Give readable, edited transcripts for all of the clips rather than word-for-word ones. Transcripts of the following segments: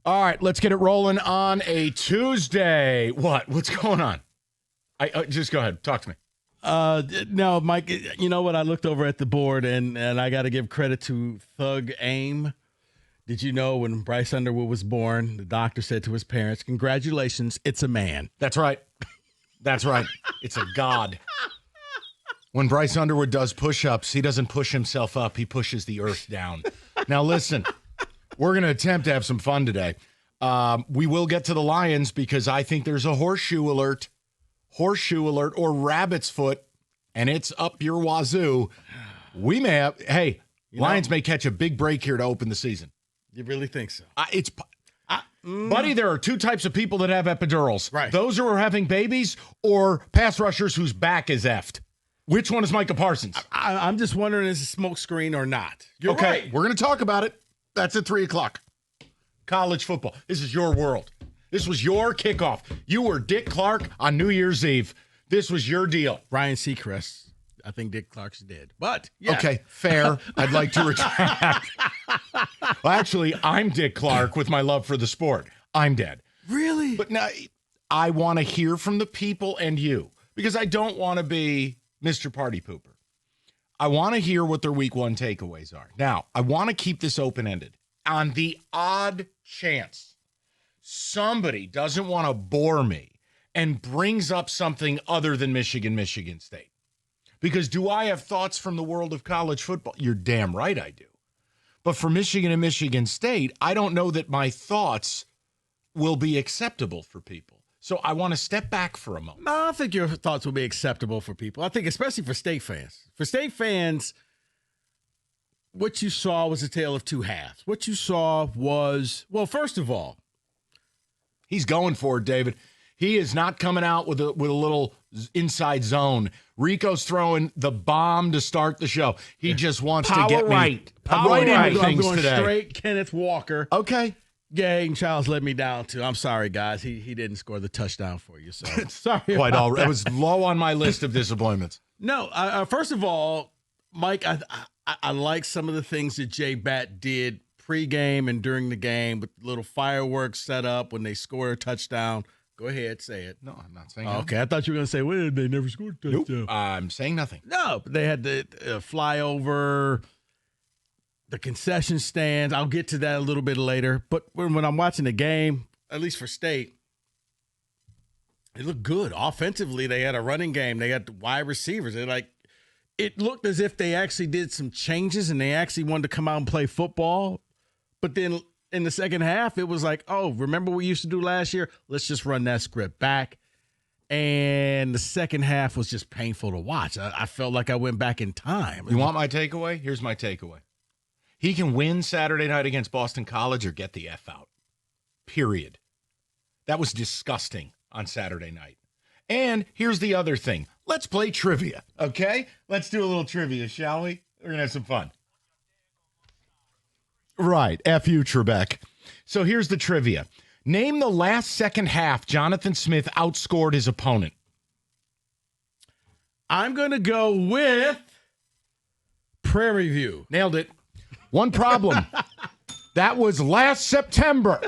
All right, let's get it rolling on a Tuesday. What's going on? Just go ahead. Talk to me. No, Mike, you know what? I looked over at the board, and I got to give credit to Thug Aim. Did you know when Bryce Underwood was born, the doctor said to his parents, congratulations, it's a man. That's right. That's right. It's a god. When Bryce Underwood does push-ups, he doesn't push himself up. He pushes the earth down. Now, listen, we're going to attempt to have some fun today. We will get to the Lions because I think there's a horseshoe alert or rabbit's foot, and it's up your wazoo. We may have, Lions may catch a big break here to open the season. You really think so? Buddy, there are two types of people that have epidurals. Right. Those who are having babies or pass rushers whose back is effed. Which one is Micah Parsons? I'm just wondering, is it a smoke screen or not? You're okay, right. We're going to talk about it. That's at 3 o'clock. College football. This is your world. This was your kickoff. You were Dick Clark on New Year's Eve. This was your deal. Ryan Seacrest. I think Dick Clark's dead. But, yeah. Okay, fair. I'd like to retract. Well, actually, I'm Dick Clark with my love for the sport. I'm dead. Really? But now, I want to hear from the people and you because I don't want to be Mr. Party Pooper. I want to hear what their week one takeaways are. Now, I want to keep this open-ended. On the odd chance somebody doesn't want to bore me and brings up something other than Michigan State. Because do I have thoughts from the world of college football? You're damn right I do. But for Michigan and Michigan State, I don't know that my thoughts will be acceptable for people. So I want to step back for a moment. No, I think your thoughts will be acceptable for people. I think especially for State fans. For State fans, what you saw was a tale of two halves. What you saw was, well, first of all, he's going for it, David. He is not coming out with a little inside zone. Rico's throwing the bomb to start the show. He just wants to get right. Power right into I'm things going today. Straight Kenneth Walker. Okay. Yeah, and Charles let me down too. I'm sorry, guys. He didn't score the touchdown for you. So sorry. Quite all right. It was low on my list of disappointments. No, first of all, Mike, I like some of the things that Jay Batt did pregame and during the game with little fireworks set up when they score a touchdown. Go ahead, say it. No, I'm not saying okay, I thought you were going to say, well, they never scored a touchdown. Nope. I'm saying nothing. No, but they had the flyover, the concession stands. I'll get to that a little bit later. But when I'm watching the game, at least for State, it looked good. Offensively, they had a running game. They got the wide receivers. It looked as if they actually did some changes and they actually wanted to come out and play football. But then in the second half, it was like, oh, remember what we used to do last year? Let's just run that script back. And the second half was just painful to watch. I felt like I went back in time. You want my takeaway? Here's my takeaway. He can win Saturday night against Boston College or get the F out. Period. That was disgusting on Saturday night. And here's the other thing. Let's play trivia, okay? Let's do a little trivia, shall we? We're going to have some fun. Right. F you, Trebek. So here's the trivia. Name the last second half Jonathan Smith outscored his opponent. I'm going to go with Prairie View. Nailed it. One problem. That was last September.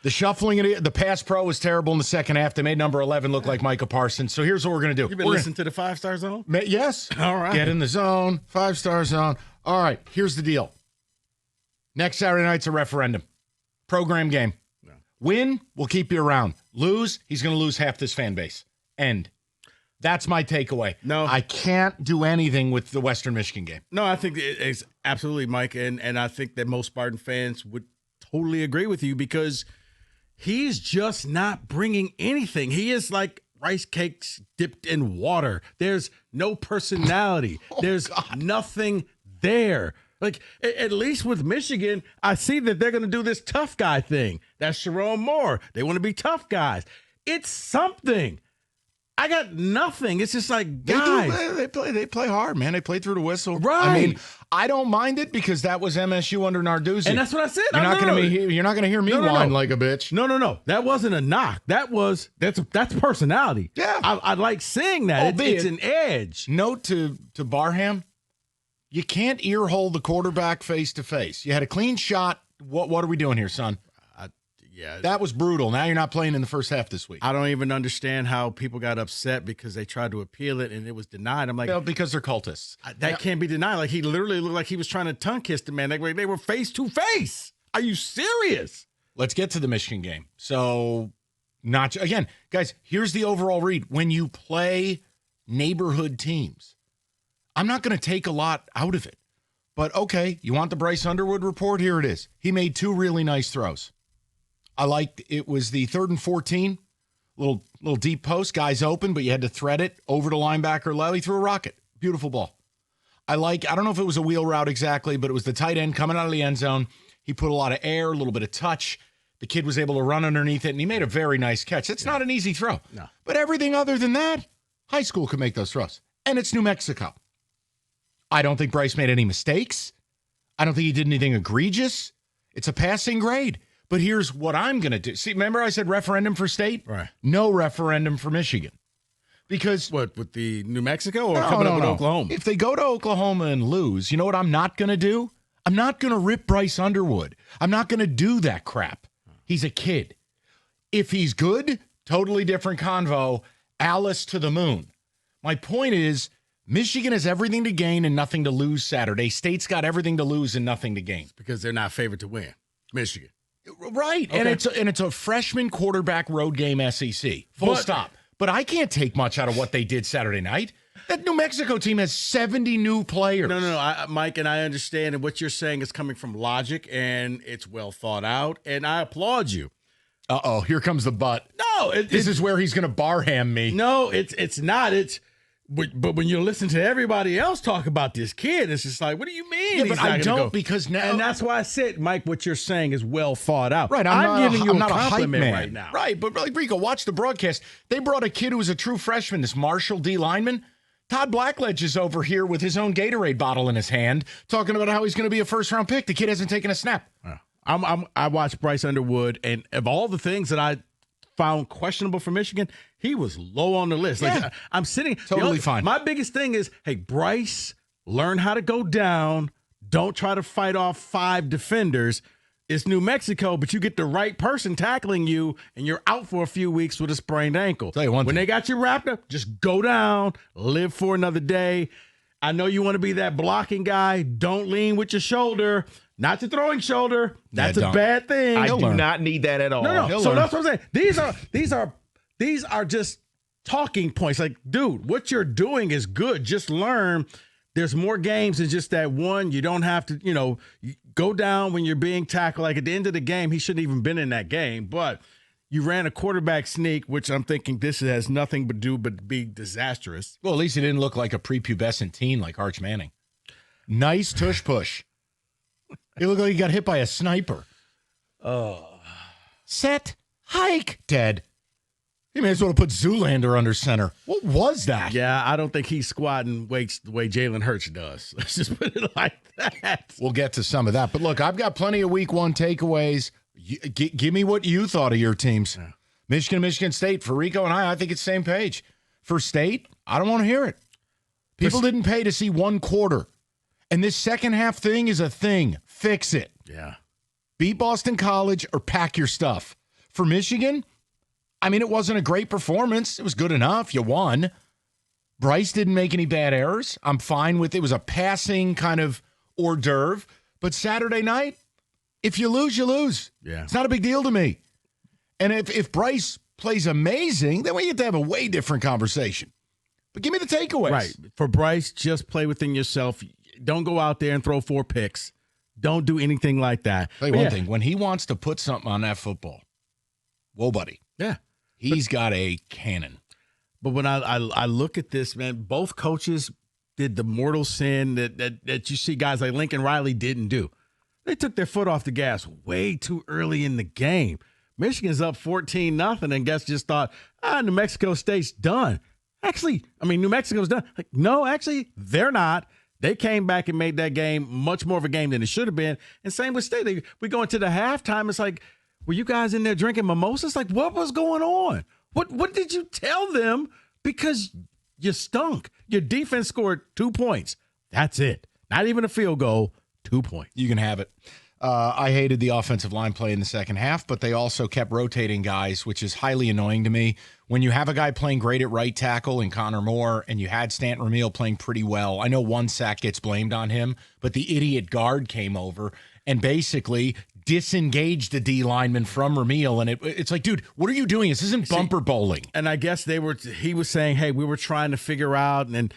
The shuffling, the pass pro was terrible in the second half. They made number 11 look like Micah Parsons. So here's what we're going to do. You've been listening to the 5-star zone? Yes. All right. Get in the zone, 5-star zone. All right, here's the deal. Next Saturday night's a referendum. Program game. No. Win, we'll keep you around. Lose, he's going to lose half this fan base. End. That's my takeaway. No. I can't do anything with the Western Michigan game. No, I think it's absolutely, Mike, and I think that most Spartan fans would totally agree with you because he's just not bringing anything. He is like rice cakes dipped in water. There's no personality. There's nothing there. Like, at least with Michigan, I see that they're going to do this tough guy thing. That's Sharon Moore. They want to be tough guys. It's something. I got nothing. It's just like, guys. They play hard, man. They play through the whistle. Right. I mean, I don't mind it because that was MSU under Narduzzi. And that's what I said. You're not going to hear me whine like a bitch. No. That wasn't a knock. That's personality. Yeah. I like seeing that. It's an edge. Note to Barham, you can't ear hold the quarterback face to face. You had a clean shot What are we doing here, son? Yeah. That was brutal. Now you're not playing in the first half this week. I don't even understand how people got upset because they tried to appeal it and it was denied. I'm like, well, because they're cultists. That can't be denied. Like, he literally looked like he was trying to tongue kiss the man. Like, they were face to face. Are you serious? Let's get to the Michigan game. So, again, guys, here's the overall read. When you play neighborhood teams, I'm not going to take a lot out of it. But, okay, you want the Bryce Underwood report? Here it is. He made 2 really nice throws. I liked it was the 3rd and 14, little deep post, guys open, but you had to thread it over to linebacker Lely, threw a rocket. Beautiful ball. I don't know if it was a wheel route exactly, but it was the tight end coming out of the end zone. He put a lot of air, a little bit of touch. The kid was able to run underneath it, and he made a very nice catch. It's not an easy throw. No. But everything other than that, high school could make those throws. And it's New Mexico. I don't think Bryce made any mistakes. I don't think he did anything egregious. It's a passing grade. But here's what I'm going to do. See, remember I said referendum for state? Right. No referendum for Michigan. Because what, with the New Mexico or coming up with Oklahoma? If they go to Oklahoma and lose, you know what I'm not going to do? I'm not going to rip Bryce Underwood. I'm not going to do that crap. He's a kid. If he's good, totally different convo. Alice to the moon. My point is, Michigan has everything to gain and nothing to lose Saturday. State's got everything to lose and nothing to gain. Because they're not favored to win. Michigan. Right. Okay. And it's a freshman quarterback road game SEC. Full stop. But I can't take much out of what they did Saturday night. That New Mexico team has 70 new players. No, Mike, and I understand, and what you're saying is coming from logic, and it's well thought out, and I applaud you. Uh-oh, here comes the butt. No. This is where he's going to barham me. No, it's not. But when you listen to everybody else talk about this kid, it's just like, what do you mean? Yeah, but I don't because now. And that's why I said, Mike, what you're saying is well thought out. Right. I'm giving you a hype compliment man right now. Right. But like Rico, watch the broadcast. They brought a kid who was a true freshman, this Marshall D lineman. Todd Blackledge is over here with his own Gatorade bottle in his hand, talking about how he's going to be a first-round pick. The kid hasn't taken a snap. I watched Bryce Underwood, and of all the things that I found questionable for Michigan, he was low on the list. Yeah. Like, I'm sitting totally fine. My biggest thing is, hey, Bryce, learn how to go down. Don't try to fight off 5 defenders. It's New Mexico, but you get the right person tackling you, and you're out for a few weeks with a sprained ankle. Tell you one when thing. they got you wrapped up, just go down, live for another day. I know you want to be that blocking guy. Don't lean with your shoulder. Not your throwing shoulder. That's a bad thing. I do not need that at all. No. So that's what I'm saying. These are just talking points. Like, dude, what you're doing is good. Just learn. There's more games than just that one. You don't have to, go down when you're being tackled. Like, at the end of the game, he shouldn't even been in that game. But you ran a quarterback sneak, which I'm thinking this has nothing but be disastrous. Well, at least he didn't look like a prepubescent teen like Arch Manning. Nice tush push. He looked like he got hit by a sniper. Set, hike, dead. He may as well have put Zoolander under center. What was that? Yeah, I don't think he's squatting weights the way Jalen Hurts does. Let's just put it like that. We'll get to some of that. But look, I've got plenty of week 1 takeaways. Give me what you thought of your teams. Yeah. Michigan State. For Rico and I think it's same page. For State, I don't want to hear it. People didn't pay to see 1 quarter. And this second half thing is a thing. Fix it. Yeah. Beat Boston College or pack your stuff. For Michigan, it wasn't a great performance. It was good enough. You won. Bryce didn't make any bad errors. I'm fine with it. It was a passing kind of hors d'oeuvre. But Saturday night, if you lose, you lose. Yeah. It's not a big deal to me. And if Bryce plays amazing, then we get to have a way different conversation. But give me the takeaways. Right. For Bryce, just play within yourself. Don't go out there and throw 4 picks. Don't do anything like that. Tell you one thing. When he wants to put something on that football, whoa, buddy. Yeah. He's got a cannon. But when I look at this, man, both coaches did the mortal sin that you see guys like Lincoln Riley didn't do. They took their foot off the gas way too early in the game. Michigan's up 14-0, and guess just thought, New Mexico State's done. Actually, New Mexico's done. Like, no, actually, they're not. They came back and made that game much more of a game than it should have been. And same with State. We go into the halftime. It's like, were you guys in there drinking mimosas? Like, what was going on? What did you tell them? Because you stunk. Your defense scored 2 points. That's it. Not even a field goal, 2 points. You can have it. I hated the offensive line play in the second half, but they also kept rotating guys, which is highly annoying to me. When you have a guy playing great at right tackle in Connor Moore, and you had Stanton Ramil playing pretty well, I know one sack gets blamed on him, but the idiot guard came over and basically disengaged the D lineman from Ramil, and it's like, dude, what are you doing? This isn't bumper bowling. And I guess he was saying, hey, we were trying to figure out, and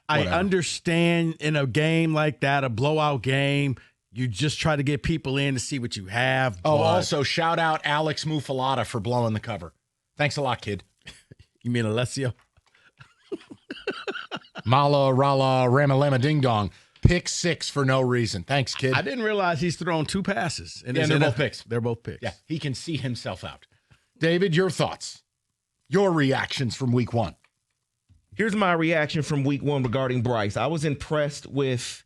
I understand in a game like that, a blowout game, you just try to get people in to see what you have. Oh, also, shout out Alex Mufalata for blowing the cover. Thanks a lot, kid. You mean Alessio? Mala, Rala, Ramalama, Ding Dong. Pick 6 for no reason. Thanks, kid. I didn't realize he's thrown 2 passes. And they're both picks. They're both picks. Yeah, he can see himself out. David, your thoughts, your reactions from week 1. Here's my reaction from week 1 regarding Bryce. I was impressed with,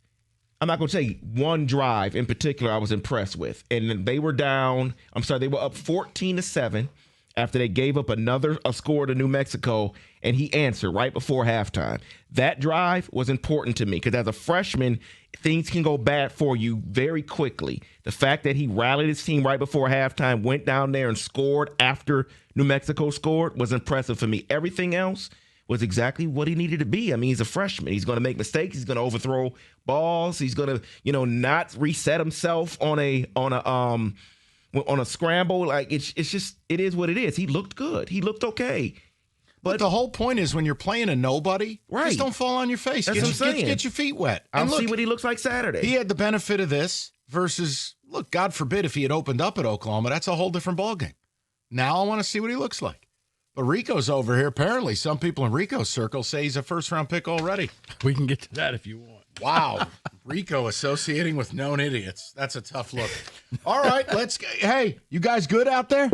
I'm not going to say one drive in particular I was impressed with. And they were down, they were up 14-7 after they gave up a score to New Mexico, and he answered right before halftime. That drive was important to me because as a freshman, things can go bad for you very quickly. The fact that he rallied his team right before halftime, went down there and scored after New Mexico scored was impressive for me. Everything else was exactly what he needed to be. I mean, he's a freshman. He's going to make mistakes. He's going to overthrow balls. He's going to, not reset himself on a scramble. Like it is what it is. He looked good. He looked okay. But the whole point is when you're playing a nobody, just don't fall on your face. That's what I'm saying. Get your feet wet. I'll see what he looks like Saturday. He had the benefit of this versus, look, God forbid if he had opened up at Oklahoma, that's a whole different ballgame. Now I want to see what he looks like. But Rico's over here. Apparently, some people in Rico's circle say he's a first-round pick already. We can get to that if you want. Wow. Rico associating with known idiots. That's a tough look. All right, hey, you guys good out there?